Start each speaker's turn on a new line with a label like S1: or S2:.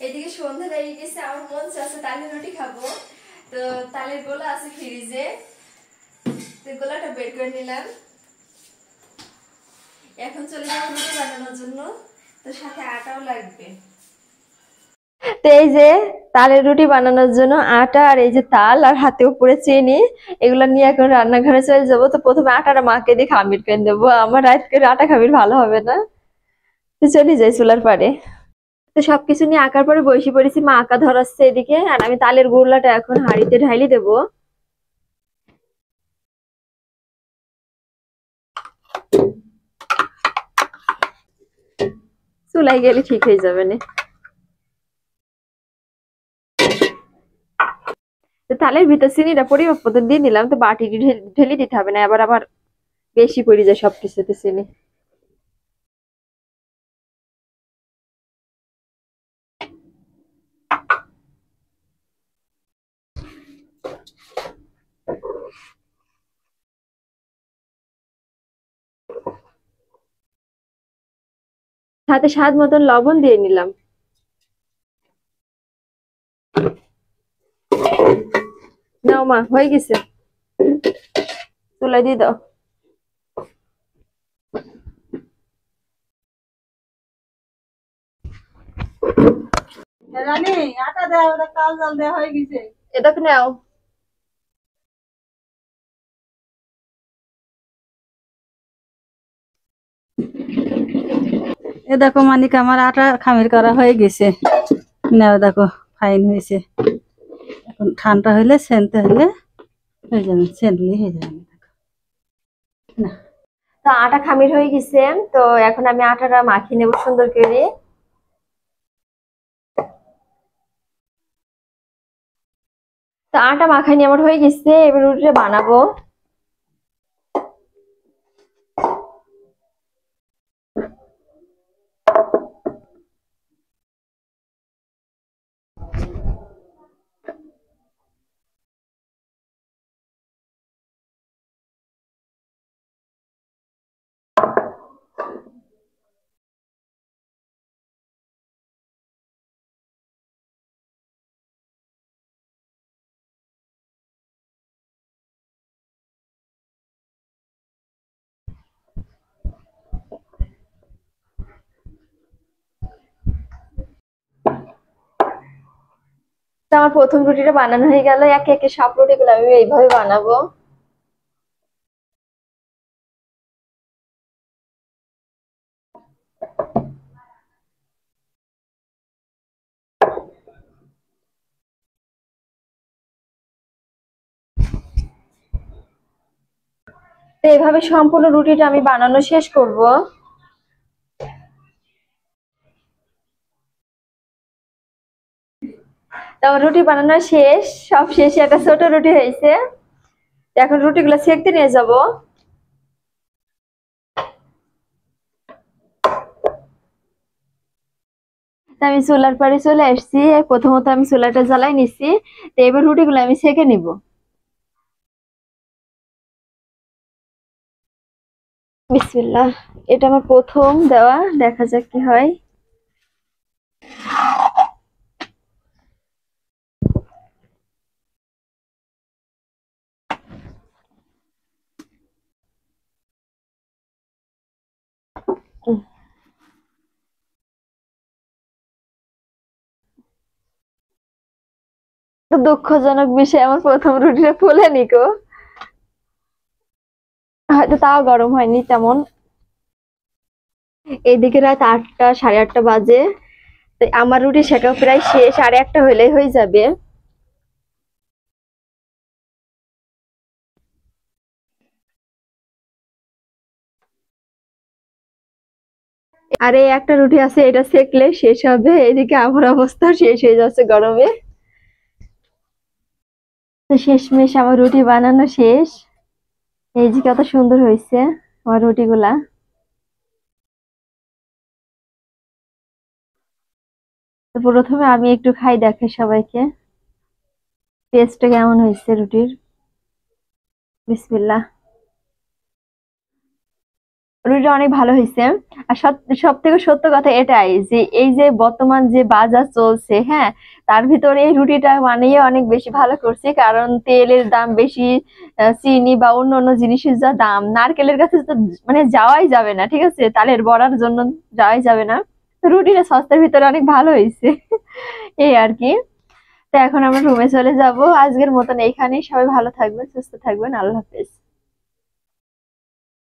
S1: এদিকে সন্ধ্যা লেগে গেছে, আমার মন চাচ্ছে তালের রুটি খাবো। তো তালের গোলা আছে ফ্রিজে, তো গোলাটা বের করে নিলাম। এখন চলে যাবো রুটি বানানোর জন্য, তো সাথে আটাও লাগবে। তো এই যে তালের রুটি বানানোর জন্য আটা আর এই যে তাল আর হাতে উপরে চিনি, এগুলো নিয়ে এখন রান্নাঘরে চলে যাবো। তো প্রথমে আটাটা মাকে দিয়ে খামির করে দেবো, আমার রাত করে আটা খামির ভালো হবে না। তো চলে যাই চুলার পাড়ে। তো সবকিছু নিয়ে আঁকার পরে বসে পড়েছি, মা আঁকা ধরাচ্ছে এদিকে, আর আমি তালের গোলাটা এখন হাঁড়িতে ঢালি দেবো। চুলাই গেলে ঠিক হয়ে যাবে না। তো তালের ভিতর চিনিটা পরিমাপ মতো দিয়ে দিলাম, তো বাটি ঢেলে দিতে হবে না, আবার আবার বেশি পড়ে যায় সবকিছুতে চিনি। সাথে স্বাদ মতন লবণ দিয়ে নিলাম। নাও মা, হয়ে গেছে, চুলাই দিয়ে দাও।
S2: রানী আটা দেওয়া, ওটা কাল জাল দেওয়া হয়ে গেছে।
S1: এ দেখো নাও।
S2: এ দেখো মানিক, আমার আটা খামির করা হয়ে গেছে। নাও দেখো, ফাইন হয়েছে। এখন ঠান্ডা হইলে সেনতে হলে হয়ে যাবে, সেনলে হয়ে যাবে। না,
S1: তো আটা খামির হয়ে গেছে, তো এখন আমি আটাটা মাখিয়ে নেবো সুন্দর করে। তো আটা মাখানি আমার হয়ে গেছে, এবার রুটিটা বানাবো। তো আমার প্রথম রুটিটা বানানো হয়ে গেল, একে একে সব রুটিগুলো আমি এইভাবে বানাবো। তো এইভাবে সম্পূর্ণ রুটিটা আমি বানানো শেষ করব। তো আমার রুটি বানানো শেষ, সব শেষে একটা ছোট রুটি হয়েছে। এখন রুটিগুলো সেকতে নিয়ে যাব। আমি চুলার পাড়ে চলে আসছি, প্রথমত আমি চুলাটা জ্বালাই নিচ্ছি। তো এবার রুটিগুলো আমি সেকে নিব। বিসমিল্লাহ, এটা আমার প্রথম দেওয়া, দেখা যাক কি হয়। তো দুঃখজনক বিষয়, আমার প্রথম রুটিটা ফুলেনি গো, হয়তো তাও গরম হয়নি তেমন। এইদিকে রাত 8টা, সাড়ে 8টা বাজে। তো আমার রুটি সেটাও প্রায় শেষ, সাড়ে 1টা হলেই হয়ে যাবে। আর এই একটা রুটি আছে, এটা সেকলে শেষ হবে, এদিকে আমার অবস্থা শেষ হয়ে যাচ্ছে গরমে। তো শেষমেশ আমার রুটি বানানো শেষ। এই যে কত সুন্দর হয়েছে আমার রুটিগুলা। তো প্রথমে আমি একটু খাই, দেখে সবাইকে টেস্টটা কেমন হয়েছে রুটির। বিসমিল্লাহ। রুটিটা অনেক ভালো হয়েছে। আর সব থেকে সত্য কথা এটাই যে এই যে বর্তমান যে বাজার চলছে, হ্যাঁ, তার ভিতরে এই রুটিটা বানিয়ে অনেক বেশি ভালো করছি, কারণ তেলের দাম বেশি, চিনি বা অন্য অন্য জিনিসের যা দাম, নারকেলের কাছে তো মানে যাওয়াই যাবে না, ঠিক আছে, তালের বড়ার জন্য যাওয়াই যাবে না। তো রুটিটা সস্তার ভিতরে অনেক ভালো হয়েছে। এই আর কি। তো এখন আমরা রুমে চলে যাব। আজকের মতন এইখানেই। সবাই ভালো থাকবেন, সুস্থ থাকবেন। আল্লাহ হাফেজ।